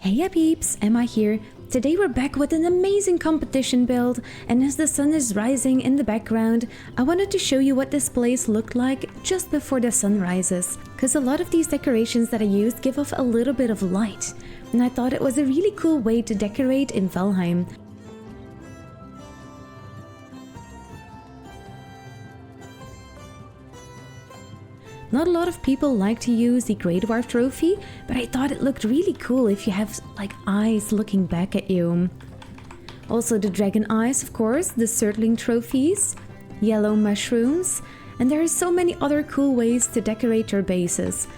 Hey peeps, Emma here. Today we're back with an amazing competition build, and as the sun is rising in the background, I wanted to show you what this place looked like just before the sun rises. Because a lot of these decorations that I used give off a little bit of light, and I thought it was a really cool way to decorate in Valheim. Not a lot of people like to use the Grey Dwarf trophy, but I thought it looked really cool if you have like eyes looking back at you. Also the dragon eyes, of course, the Surtling trophies, yellow mushrooms, and there are so many other cool ways to decorate your bases.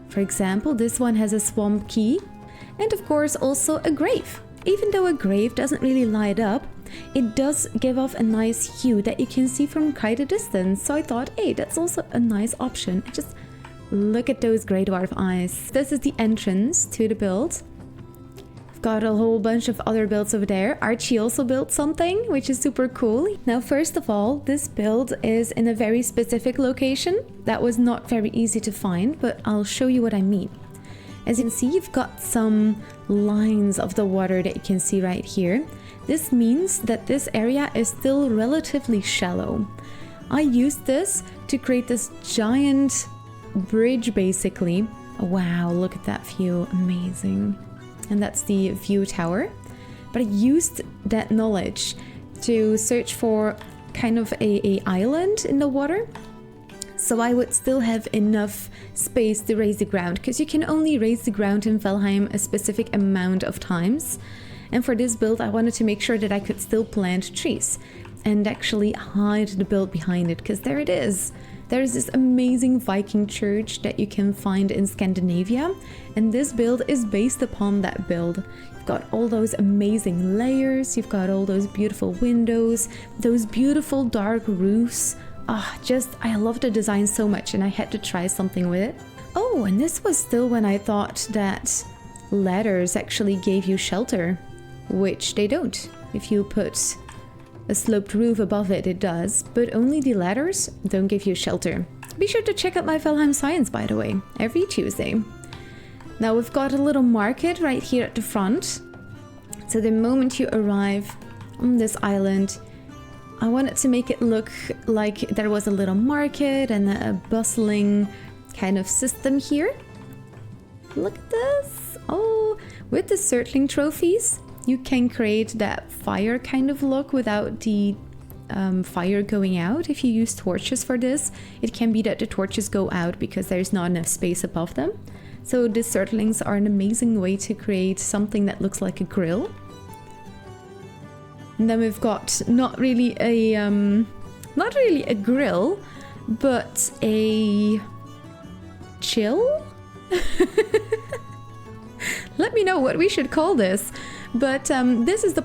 For example, this one has a swamp key, and of course also a grave. Even though a grave doesn't really light up, it does give off a nice hue that you can see from quite a distance. So I thought, hey, that's also a nice option. Just look at those Grey Dwarf eyes. This is the entrance to the build. I've got a whole bunch of other builds over there. Archie also built something, which is super cool. Now, first of all, this build is in a very specific location. That was not very easy to find, but I'll show you what I mean. As you can see, you've got some lines of the water that you can see right here. This means that this area is still relatively shallow. I used this to create this giant bridge, basically. Wow, look at that view, amazing. And that's the view tower. But I used that knowledge to search for kind of a island in the water. So I would still have enough space to raise the ground, because you can only raise the ground in Valheim a specific amount of times. And for this build, I wanted to make sure that I could still plant trees and actually hide the build behind it, because there it is. There's this amazing Viking church that you can find in Scandinavia, and this build is based upon that build. You've got all those amazing layers, you've got all those beautiful windows, those beautiful dark roofs. I love the design so much, and I had to try something with it. Oh, and this was still when I thought that ladders actually gave you shelter, which they don't. If you put a sloped roof above it, it does, but only the ladders don't give you shelter. Be sure to check out my Valheim Science, by the way, every Tuesday. Now we've got a little market right here at the front. So the moment you arrive on this island, I wanted to make it look like there was a little market and a bustling kind of system here. Look at this! Oh, with the Surtling trophies, you can create that fire kind of look without the fire going out. If you use torches for this, it can be that the torches go out because there's not enough space above them. So the Surtlings are an amazing way to create something that looks like a grill. And then we've got not really a grill, but a chill? Let me know what we should call this. But this is the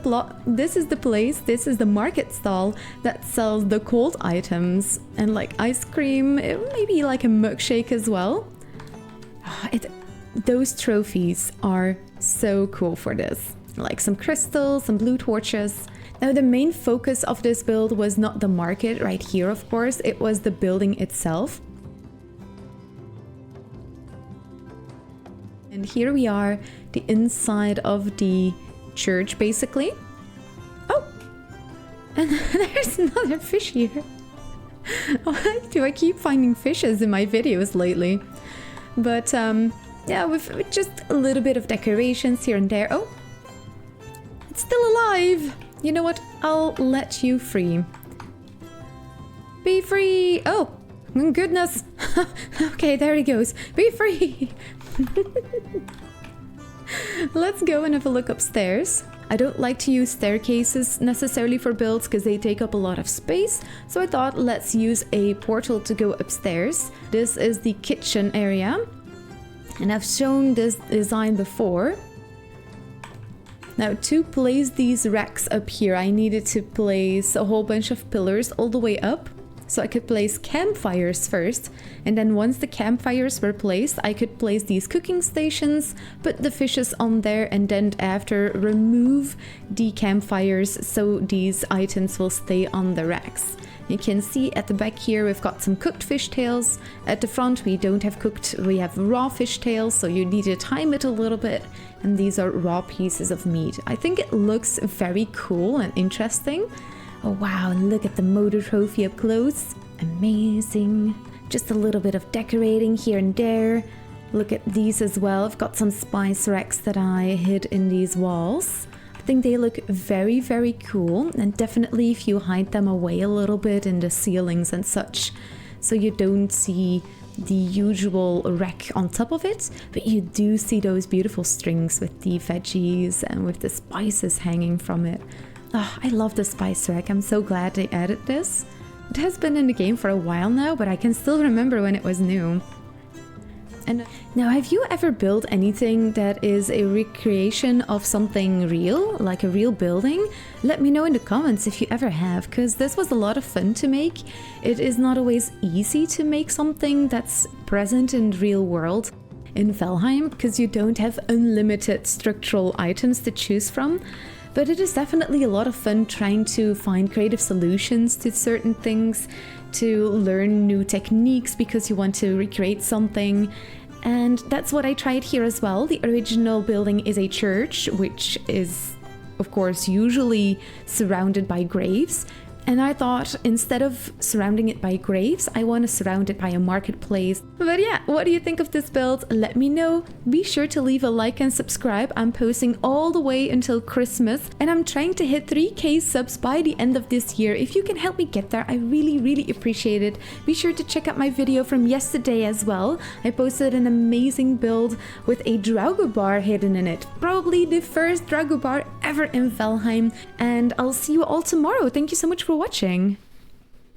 place, this is the market stall that sells the cold items and like ice cream, maybe like a milkshake as well. Those trophies are so cool for this. Like some crystals, some blue torches. Now the main focus of this build was not the market right here, of course, it was the building itself. And here we are, the inside of the church, basically. Oh! And there's another fish here. Why do I keep finding fishes in my videos lately? But yeah, with just a little bit of decorations here and there. Oh! It's still alive! You know what? I'll let you free. Be free! Oh! Goodness! Okay, there he goes. Be free! Let's go and have a look upstairs. I don't like to use staircases necessarily for builds because they take up a lot of space, so I thought let's use a portal to go upstairs. This is the kitchen area, and I've shown this design before. Now to place these racks up here, I needed to place a whole bunch of pillars all the way up. So I could place campfires first, and then once the campfires were placed, I could place these cooking stations, put the fishes on there, and then after remove the campfires so these items will stay on the racks. You can see at the back here we've got some cooked fish tails. At the front we don't have cooked, we have raw fish tails, so you need to time it a little bit. And these are raw pieces of meat. I think it looks very cool and interesting. Oh wow, look at the motor trophy up close. Amazing. Just a little bit of decorating here and there. Look at these as well. I've got some spice racks that I hid in these walls. I think they look very, very cool, and definitely if you hide them away a little bit in the ceilings and such, so you don't see the usual rack on top of it, but you do see those beautiful strings with the veggies and with the spices hanging from it. Oh, I love the spice rack. I'm so glad they added this. It has been in the game for a while now, but I can still remember when it was new. And now, have you ever built anything that is a recreation of something real, like a real building? Let me know in the comments if you ever have, because this was a lot of fun to make. It is not always easy to make something that's present in the real world in Valheim, because you don't have unlimited structural items to choose from. But it is definitely a lot of fun trying to find creative solutions to certain things, to learn new techniques because you want to recreate something. And that's what I tried here as well. The original building is a church, which is, of course, usually surrounded by graves. And I thought, instead of surrounding it by graves, I want to surround it by a marketplace. But yeah, what do you think of this build? Let me know. Be sure to leave a like and subscribe. I'm posting all the way until Christmas, and I'm trying to hit 3K subs by the end of this year. If you can help me get there, I really, really appreciate it. Be sure to check out my video from yesterday as well. I posted an amazing build with a Drago bar hidden in it. Probably the first Drago bar ever in Valheim. And I'll see you all tomorrow. Thank you so much for watching.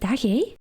Daghe?